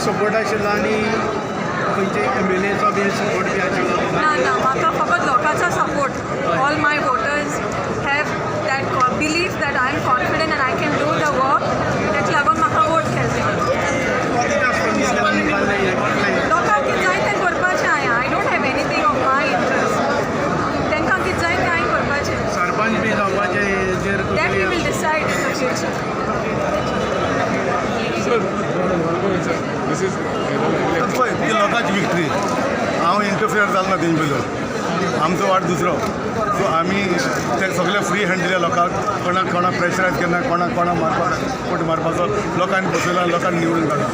Support आशिल्लो आनी खंयचे MLAचो बी सपोर्ट बी आशिल्लो? ना म्हाका फकत लोकांचो support. All my voters have that belief that I am confident and I can do the work. ताका लागून म्हाका वोट केल्ले. लोकांक कितें जाय तें करपाचें हांवें. I don't have anything of my interest. तांकां कितें जाय तें हांवें करपाचें. सरपंच बी जावपाचें हेजेर that we will decide in the future. ती लोकांची विक्ट्री. हांव इंटरफियर जालो ना तेंचे भितर. आमचो वाट दुसरो. सो आमी ते सगळे फ्री हँड दिले लोकांक. कोणाक प्रेशरायज केन्ना कोणाक मारपाक फूट मारपाचो लोकांनी बसयलो आनी लोकांनी निवडून काडलो.